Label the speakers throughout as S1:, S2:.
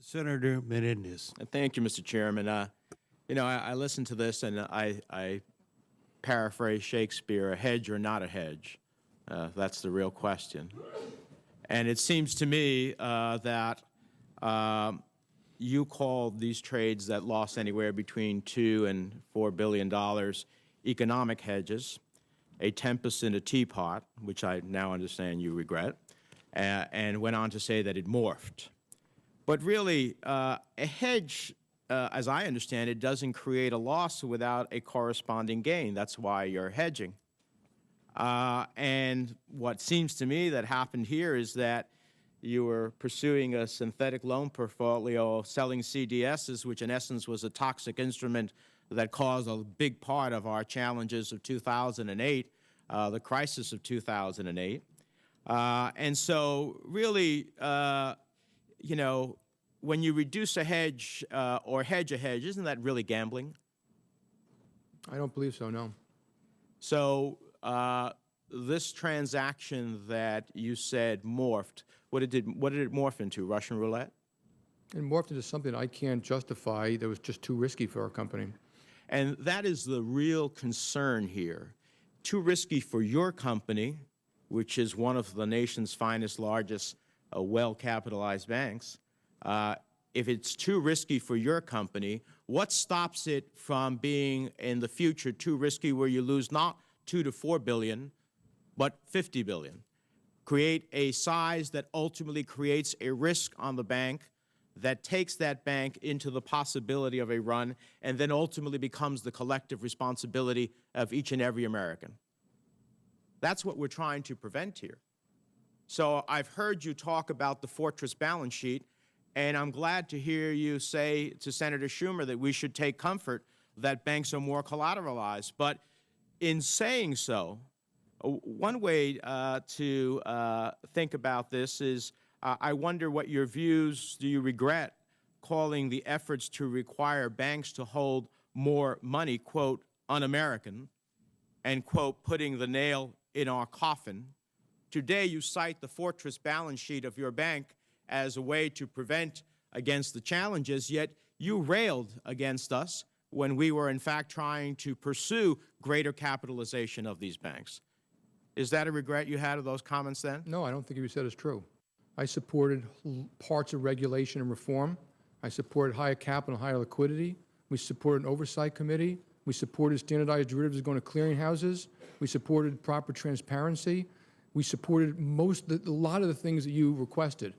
S1: Senator Menendez.
S2: Thank you, Mr. Chairman. I listened to this and I paraphrase Shakespeare, a hedge or not a hedge. That's the real question. And it seems to me that you called these trades that lost anywhere between $2 and $4 billion economic hedges, a tempest in a teapot, which I now understand you regret, and went on to say that it morphed. But really, a hedge, as I understand it, doesn't create a loss without a corresponding gain. That's why you're hedging. And what seems to me that happened here is that you were pursuing a synthetic loan portfolio, selling CDSs, which in essence was a toxic instrument that caused a big part of our challenges of 2008, the crisis of 2008. And so really, when you reduce a hedge or hedge a hedge, isn't that really gambling?
S3: I don't believe so, no.
S2: So this transaction that you said morphed, what did it morph into, Russian roulette?
S3: It morphed into something I can't justify that was just too risky for our company.
S2: And that is the real concern here. Too risky for your company, which is one of the nation's finest, largest, well-capitalized banks. If it's too risky for your company, what stops it from being in the future too risky where you lose not 2 to 4 billion, but 50 billion? Create a size that ultimately creates a risk on the bank that takes that bank into the possibility of a run and then ultimately becomes the collective responsibility of each and every American. That's what we're trying to prevent here. So I've heard you talk about the fortress balance sheet, and I'm glad to hear you say to Senator Schumer that we should take comfort that banks are more collateralized. But in saying so, one way to think about this is I wonder what your views, do you regret calling the efforts to require banks to hold more money, quote, un-American, and, quote, putting the nail in our coffin? Today you cite the fortress balance sheet of your bank as a way to prevent against the challenges, yet you railed against us when we were in fact trying to pursue greater capitalization of these banks. Is that a regret you had of those comments then?
S3: No, I don't think what you said is true. I supported parts of regulation and reform. I supported higher capital, higher liquidity. We supported an oversight committee. We supported standardized derivatives going to clearinghouses. We supported proper transparency. We supported a lot of the things that you requested.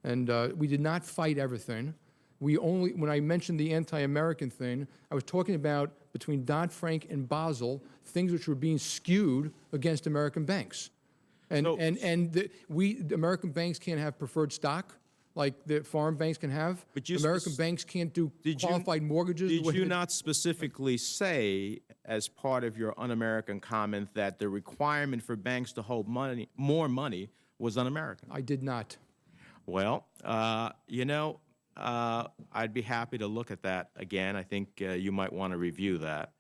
S3: And we did not fight everything. When I mentioned the anti-American thing, I was talking about between Dodd-Frank and Basel, things which were being skewed against American banks. And,
S2: so,
S3: the American banks can't have preferred stock like the foreign banks can have.
S2: But
S3: American banks can't do qualified mortgages.
S2: Did you not specifically say, as part of your un-American comment, that the requirement for banks to hold more money was un-American?
S3: I did not.
S2: Well, I'd be happy to look at that again. I think you might want to review that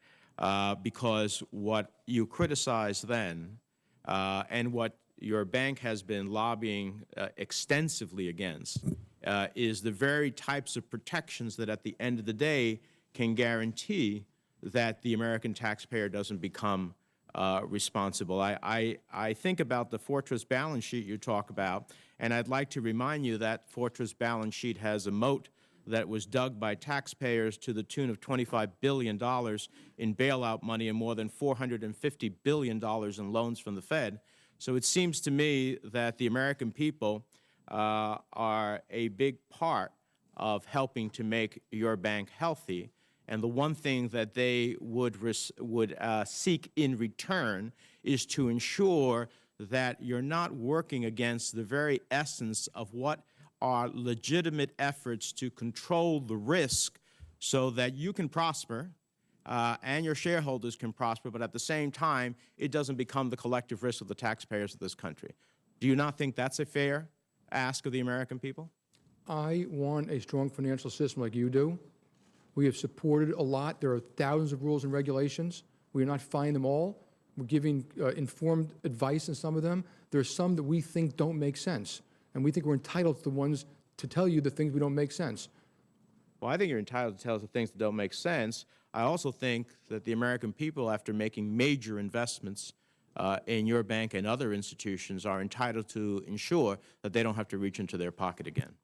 S2: because what you criticized then and what your bank has been lobbying extensively against is the very types of protections that at the end of the day can guarantee that the American taxpayer doesn't become responsible. I think about the fortress balance sheet you talk about, and I'd like to remind you that fortress balance sheet has a moat that was dug by taxpayers to the tune of $25 billion in bailout money and more than $450 billion in loans from the Fed. So it seems to me that the American people are a big part of helping to make your bank healthy. And the one thing that they would seek in return is to ensure that you're not working against the very essence of what are legitimate efforts to control the risk so that you can prosper and your shareholders can prosper, but at the same time, it doesn't become the collective risk of the taxpayers of this country. Do you not think that's a fair ask of the American people?
S3: I want a strong financial system like you do. We have supported a lot. There are thousands of rules and regulations. We are not fighting them all. We're giving informed advice on some of them. There are some that we think don't make sense, and we think we're entitled to the ones to tell you the things we don't make sense.
S2: Well, I think you're entitled to tell us the things that don't make sense. I also think that the American people, after making major investments in your bank and other institutions, are entitled to ensure that they don't have to reach into their pocket again.